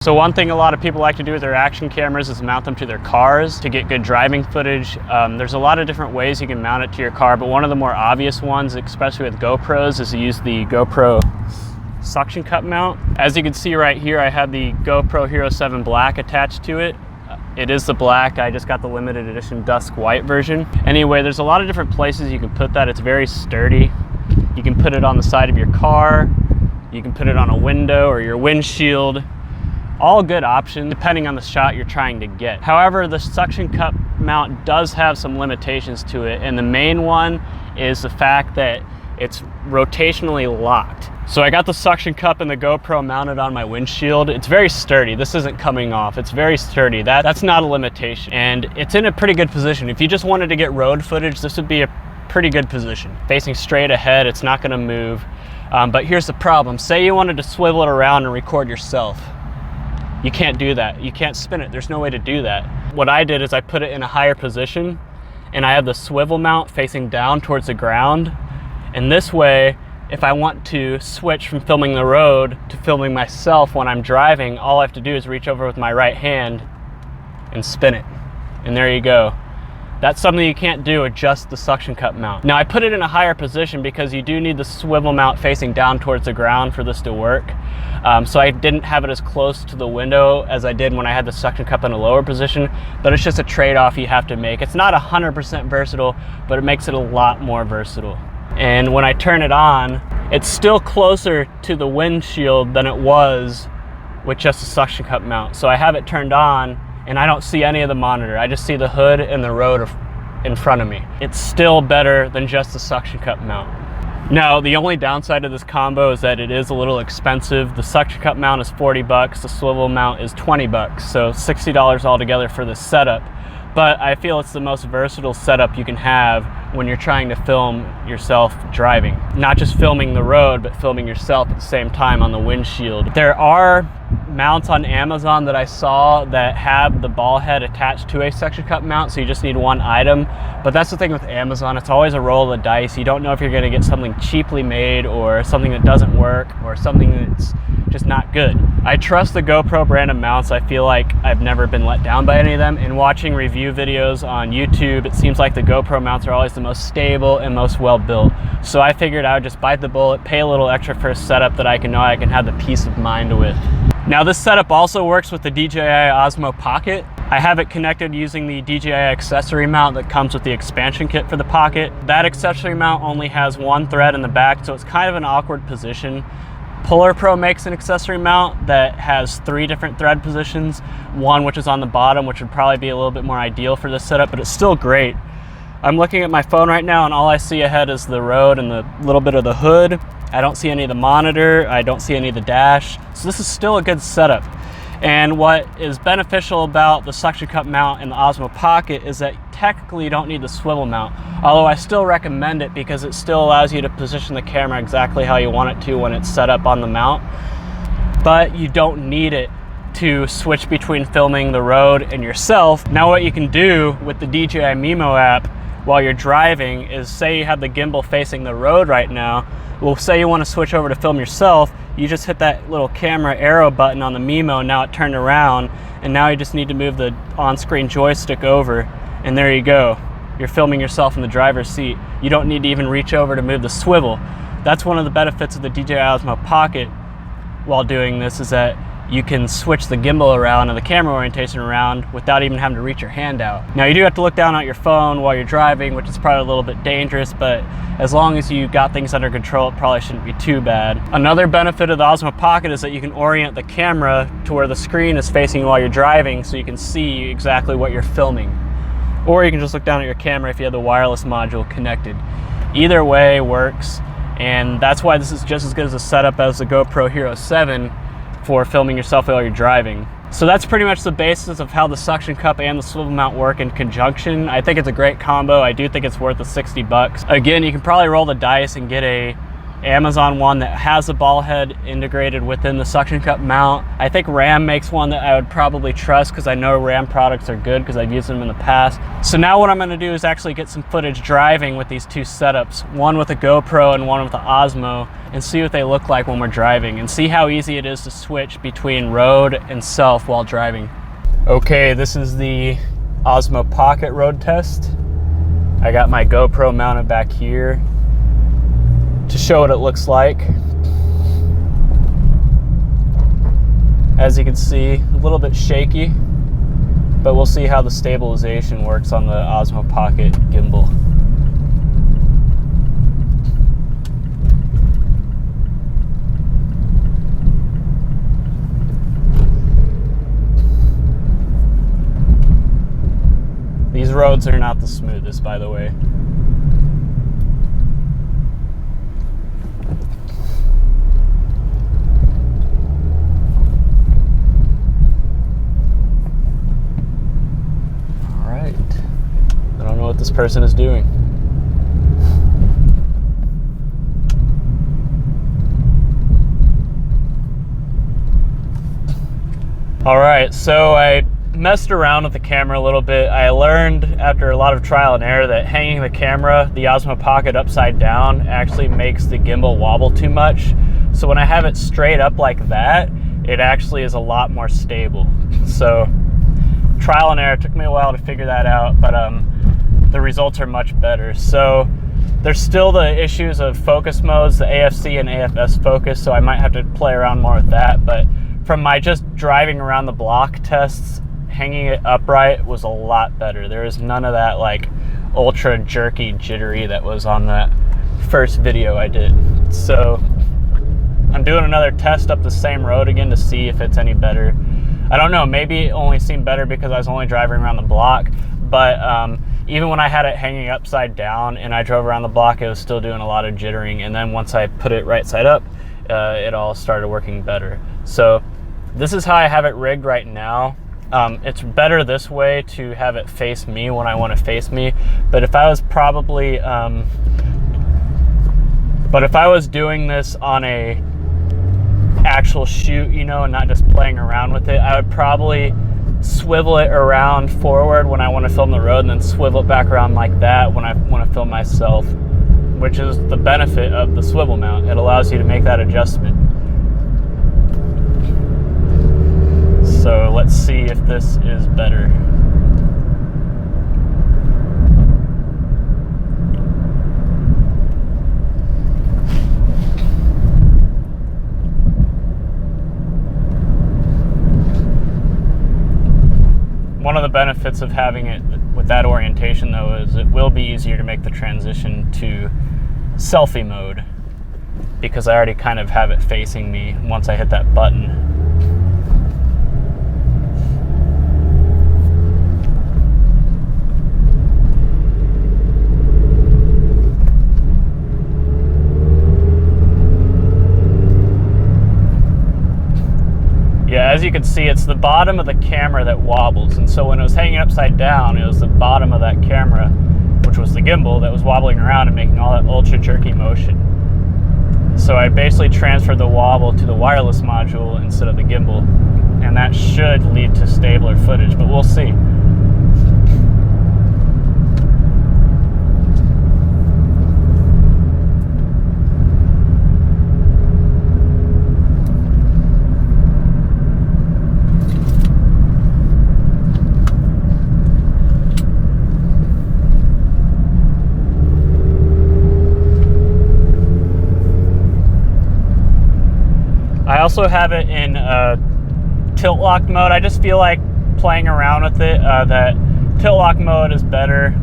So one thing a lot of people like to do with their action cameras is mount them to their cars to get good driving footage. There's a lot of different ways you can mount it to your car, but one of the more obvious ones, especially with GoPros, is to use the GoPro Suction Cup Mount. As you can see right here, I have the GoPro Hero 7 Black attached to it. It is the black, I just got the limited edition dusk white version. Anyway, there's a lot of different places you can put that. It's very sturdy. You can put it on the side of your car, you can put it on a window or your windshield. All good options depending on the shot you're trying to get. However, the Suction Cup Mount does have some limitations to it, and the main one is the fact that it's rotationally locked. So I got the suction cup and the GoPro mounted on my windshield. It's very sturdy. This isn't coming off. It's very sturdy. That's not a limitation. And it's in a pretty good position. If you just wanted to get road footage, this would be a pretty good position. Facing straight ahead, it's not gonna move. But here's the problem. Say you wanted to swivel it around and record yourself. You can't do that. You can't spin it. There's no way to do that. What I did is I put it in a higher position and I have the swivel mount facing down towards the ground. And this way, if I want to switch from filming the road to filming myself when I'm driving, all I have to do is reach over with my right hand and spin it. And there you go. That's something you can't do with just the suction cup mount. Now I put it in a higher position because you do need the swivel mount facing down towards the ground for this to work. So I didn't have it as close to the window as I did when I had the suction cup in a lower position, but it's just a trade-off you have to make. It's not 100% versatile, but it makes it a lot more versatile. And when I turn it on, it's still closer to the windshield than it was with just the suction cup mount. So I have it turned on and I don't see any of the monitor. I just see the hood and the road in front of me. It's still better than just the suction cup mount. Now, the only downside of this combo is that it is a little expensive. The suction cup mount is 40 bucks, the swivel mount is 20 bucks, so $60 altogether for this setup. But I feel it's the most versatile setup you can have when you're trying to film yourself driving. Not just filming the road, but filming yourself at the same time on the windshield. There are mounts on Amazon that I saw that have the ball head attached to a suction cup mount, so you just need one item. But that's the thing with Amazon, it's always a roll of the dice. You don't know if you're gonna get something cheaply made or something that doesn't work or something that's just not good. I trust the GoPro brand of mounts. I feel like I've never been let down by any of them. In watching review videos on YouTube, it seems like the GoPro mounts are always the most stable and most well built. So I figured I would just bite the bullet, pay a little extra for a setup that I can know I can have the peace of mind with. Now this setup also works with the DJI Osmo Pocket. I have it connected using the DJI accessory mount that comes with the expansion kit for the Pocket. That accessory mount only has one thread in the back, so it's kind of an awkward position. Polar Pro makes an accessory mount that has 3 different thread positions, one which is on the bottom, which would probably be a little bit more ideal for this setup, but it's still great. I'm looking at my phone right now and all I see ahead is the road and the little bit of the hood. I don't see any of the monitor, I don't see any of the dash, so this is still a good setup. And what is beneficial about the suction cup mount and the Osmo Pocket is that technically you don't need the swivel mount, although I still recommend it because it still allows you to position the camera exactly how you want it to when it's set up on the mount. But you don't need it to switch between filming the road and yourself. Now what you can do with the DJI Mimo app while you're driving is, say you have the gimbal facing the road right now, well, say you want to switch over to film yourself, you just hit that little camera arrow button on the Mimo, now it turned around, and now you just need to move the on-screen joystick over, and there you go. You're filming yourself in the driver's seat. You don't need to even reach over to move the swivel. That's one of the benefits of the DJI Osmo Pocket while doing this, is that you can switch the gimbal around and the camera orientation around without even having to reach your hand out. Now you do have to look down at your phone while you're driving, which is probably a little bit dangerous, but as long as you got things under control, it probably shouldn't be too bad. Another benefit of the Osmo Pocket is that you can orient the camera to where the screen is facing while you're driving, so you can see exactly what you're filming. Or you can just look down at your camera if you have the wireless module connected. Either way works, and that's why this is just as good as a setup as the GoPro Hero 7 for filming yourself while you're driving. So that's pretty much the basis of how the suction cup and the swivel mount work in conjunction. I think it's a great combo. I do think it's worth the 60 bucks. Again, you can probably roll the dice and get a Amazon one that has a ball head integrated within the suction cup mount. I think Ram makes one that I would probably trust because I know Ram products are good because I've used them in the past. So now what I'm going to do is actually get some footage driving with these two setups, one with a GoPro and one with the Osmo, and see what they look like when we're driving and see how easy it is to switch between road and self while driving. Okay, this is the Osmo Pocket road test. I got my GoPro mounted back here to show what it looks like. As you can see, a little bit shaky, but we'll see how the stabilization works on the Osmo Pocket gimbal. These roads are not the smoothest, by the way. What this person is doing. All right, so I messed around with the camera a little bit. I learned after a lot of trial and error that hanging the camera, the Osmo Pocket, upside down actually makes the gimbal wobble too much. So when I have it straight up like that, it actually is a lot more stable. So trial and error, took me a while to figure that out, but the results are much better. So there's still the issues of focus modes, the AFC and AFS focus, so I might have to play around more with that. But from my just driving around the block tests, hanging it upright was a lot better. There is none of that like ultra jerky jittery that was on that first video I did. So I'm doing another test up the same road again to see if it's any better. I don't know, maybe it only seemed better because I was only driving around the block, but even when I had it hanging upside down and I drove around the block, it was still doing a lot of jittering. And then once I put it right side up, it all started working better. So this is how I have it rigged right now. It's better this way to have it face me when I want to face me. But if I was probably, if I was doing this on a actual shoot, you know, and not just playing around with it, I would probably swivel it around forward when I want to film the road and then swivel it back around like that when I want to film myself, which is the benefit of the swivel mount. It allows you to make that adjustment. So let's see if this is better. One of the benefits of having it with that orientation, though, is it will be easier to make the transition to selfie mode because I already kind of have it facing me once I hit that button. Yeah, as you can see, it's the bottom of the camera that wobbles. And so when it was hanging upside down, it was the bottom of that camera, which was the gimbal, that was wobbling around and making all that ultra jerky motion. So I basically transferred the wobble to the wireless module instead of the gimbal. And that should lead to stabler footage, but we'll see. I also have it in tilt lock mode. I just feel like playing around with it, that tilt lock mode is better.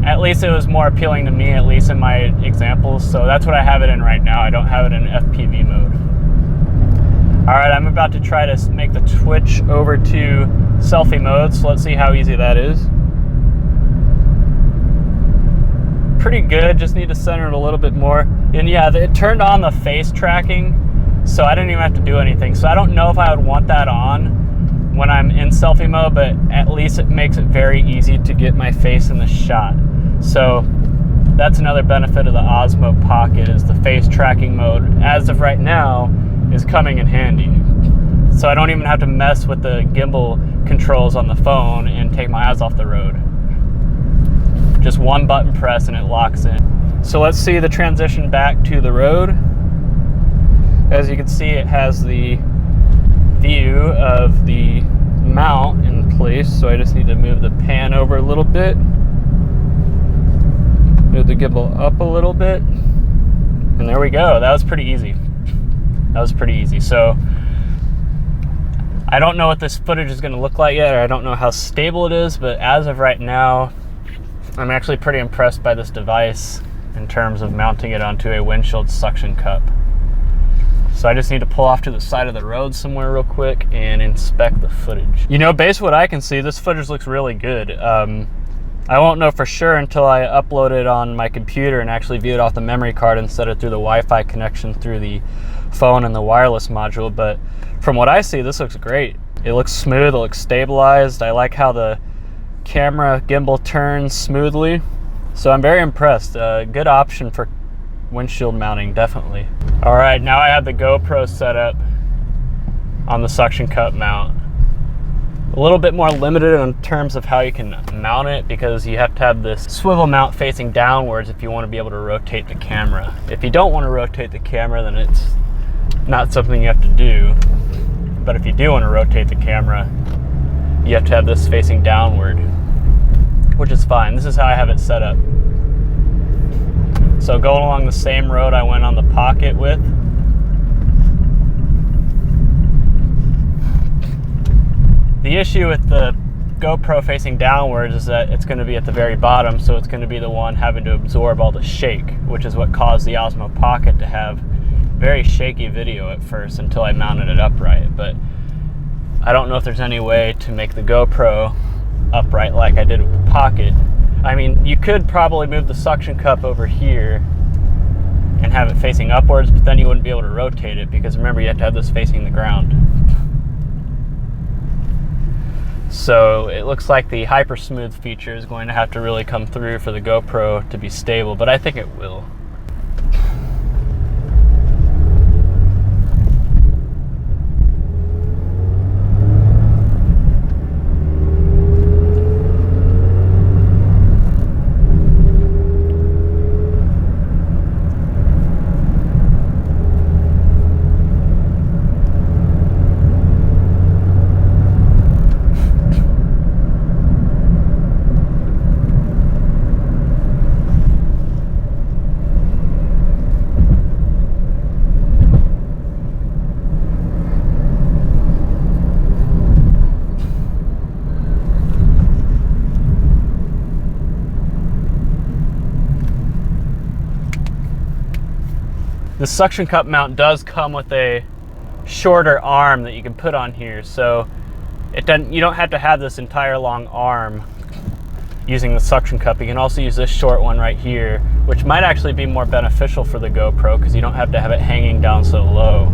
At least it was more appealing to me, at least in my examples. So that's what I have it in right now. I don't have it in FPV mode. All right, I'm about to try to make the switch over to selfie mode. So let's see how easy that is. Pretty good, just need to center it a little bit more. And yeah, it turned on the face tracking, so I didn't even have to do anything. So I don't know if I would want that on when I'm in selfie mode, but at least it makes it very easy to get my face in the shot. So that's another benefit of the Osmo Pocket, is the face tracking mode, as of right now, is coming in handy. So I don't even have to mess with the gimbal controls on the phone and take my eyes off the road. Just one button press and it locks in. So let's see the transition back to the road. As you can see, it has the view of the mount in place, so I just need to move the pan over a little bit, move the gimbal up a little bit, and there we go. That was pretty easy. That was pretty easy. So I don't know what this footage is going to look like yet, or I don't know how stable it is, but as of right now, I'm actually pretty impressed by this device in terms of mounting it onto a windshield suction cup. So I just need to pull off to the side of the road somewhere real quick and inspect the footage. You know, based on what I can see, this footage looks really good. I won't know for sure until I upload it on my computer and actually view it off the memory card instead of through the Wi-Fi connection through the phone and the wireless module, but from what I see, this looks great. It looks smooth, it looks stabilized. I like how the camera gimbal turns smoothly. So I'm very impressed. Good option for windshield mounting, definitely. All right, now I have the GoPro set up on the suction cup mount. A little bit more limited in terms of how you can mount it, because you have to have this swivel mount facing downwards if you want to be able to rotate the camera. If you don't want to rotate the camera, then it's not something you have to do. But if you do want to rotate the camera, you have to have this facing downward, which is fine. This is how I have it set up. So going along the same road I went on the Pocket with, the issue with the GoPro facing downwards is that it's going to be at the very bottom, so it's going to be the one having to absorb all the shake, which is what caused the Osmo Pocket to have very shaky video at first until I mounted it upright. But I don't know if there's any way to make the GoPro upright like I did with the Pocket. I mean, you could probably move the suction cup over here and have it facing upwards, but then you wouldn't be able to rotate it, because remember, you have to have this facing the ground. So it looks like the hyper smooth feature is going to have to really come through for the GoPro to be stable, but I think it will. The suction cup mount does come with a shorter arm that you can put on here, so you don't have to have this entire long arm using the suction cup. You can also use this short one right here, which might actually be more beneficial for the GoPro, because you don't have to have it hanging down so low,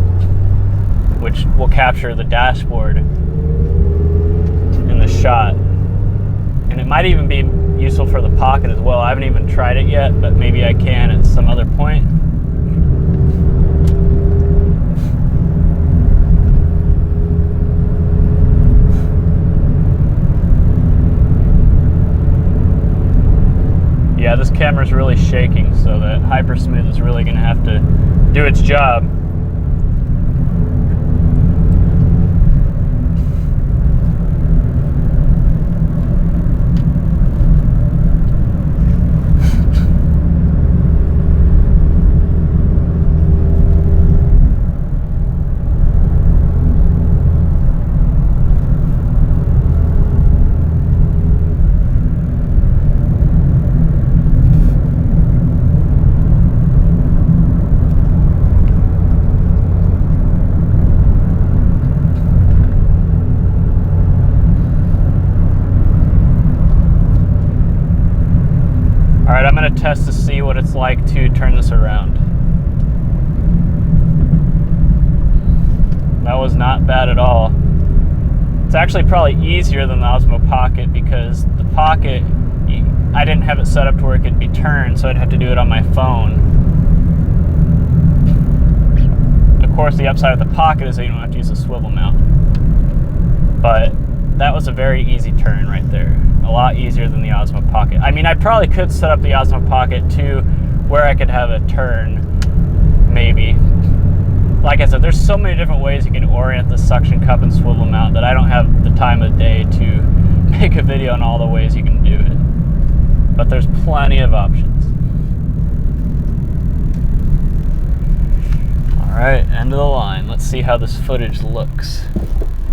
which will capture the dashboard in the shot. And it might even be useful for the Pocket as well. I haven't even tried it yet, but maybe I can at some other point. Yeah, this camera's really shaking, so that hyper smooth is really going to have to do its job. Alright, I'm going to test to see what it's like to turn this around. That was not bad at all. It's actually probably easier than the Osmo Pocket, because the Pocket, I didn't have it set up to where it could be turned, so I'd have to do it on my phone. Of course, the upside of the Pocket is that you don't have to use a swivel mount. But that was a very easy turn right there. A lot easier than the Osmo Pocket. I mean, I probably could set up the Osmo Pocket to where I could have a turn, maybe. Like I said, there's so many different ways you can orient the suction cup and swivel mount that I don't have the time of day to make a video on all the ways you can do it. But there's plenty of options. All right, end of the line. Let's see how this footage looks.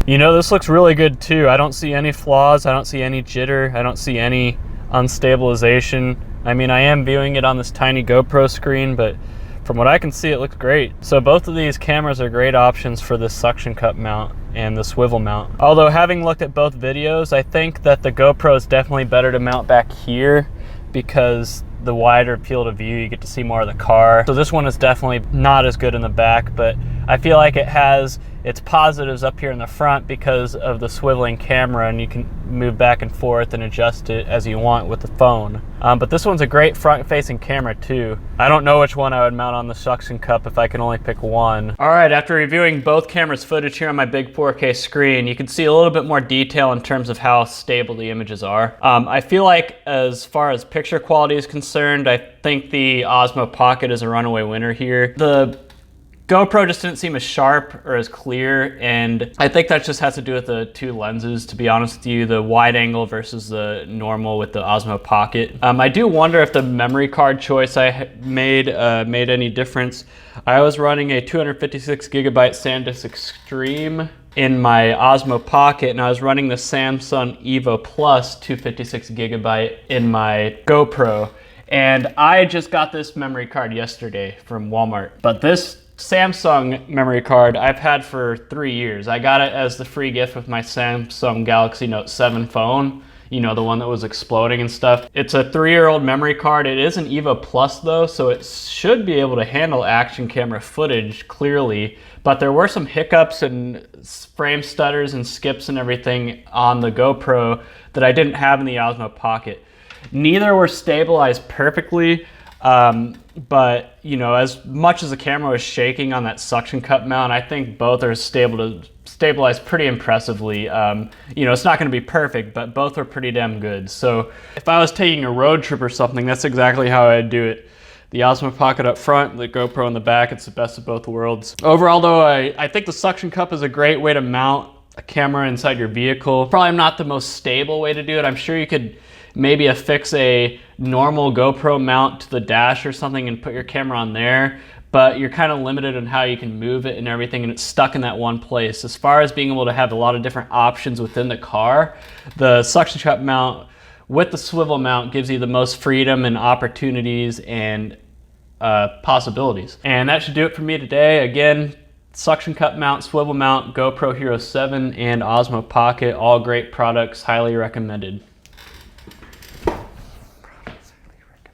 You know, this looks really good too. I don't see any flaws. I don't see any jitter. I don't see any unstabilization. I mean, I am viewing it on this tiny GoPro screen, but from what I can see, it looks great. So both of these cameras are great options for this suction cup mount and the swivel mount. Although having looked at both videos, I think that the GoPro is definitely better to mount back here because the wider field of view, you get to see more of the car. So this one is definitely not as good in the back, but I feel like it has its positives up here in the front because of the swiveling camera, and you can move back and forth and adjust it as you want with the phone. But this one's a great front-facing camera too. I don't know which one I would mount on the suction cup if I can only pick one. All right, after reviewing both cameras' footage here on my big 4K screen, you can see a little bit more detail in terms of how stable the images are. I feel like as far as picture quality is concerned, I think the Osmo Pocket is a runaway winner here. The GoPro just didn't seem as sharp or as clear, and I think that just has to do with the two lenses, to be honest with you, the wide angle versus the normal with the Osmo Pocket. I do wonder if the memory card choice I made any difference. I was running a 256 gigabyte SanDisk Extreme in my Osmo Pocket, and I was running the Samsung Evo Plus 256 gigabyte in my GoPro. And I just got this memory card yesterday from Walmart, but this Samsung memory card I've had for 3 years. I got it as the free gift with my Samsung Galaxy Note 7 phone, you know, the one that was exploding and stuff. It's a 3-year-old memory card. It is an Evo Plus though, so it should be able to handle action camera footage clearly, but there were some hiccups and frame stutters and skips and everything on the GoPro that I didn't have in the Osmo Pocket. Neither were stabilized perfectly, but you know, as much as the camera was shaking on that suction cup mount, I think both are stabilized pretty impressively. You know, it's not going to be perfect, but both are pretty damn good. So if I was taking a road trip or something, that's exactly how I'd do it. The Osmo Pocket up front, the GoPro in the back. It's the best of both worlds. Overall though, I think the suction cup is a great way to mount a camera inside your vehicle. Probably not the most stable way to do it. I'm sure you could maybe affix a normal GoPro mount to the dash or something and put your camera on there, but you're kind of limited on how you can move it and everything, and it's stuck in that one place. As far as being able to have a lot of different options within the car, the suction cup mount with the swivel mount gives you the most freedom and opportunities and possibilities. And that should do it for me today. Again, suction cup mount, swivel mount, GoPro Hero 7, and Osmo Pocket, all great products, highly recommended.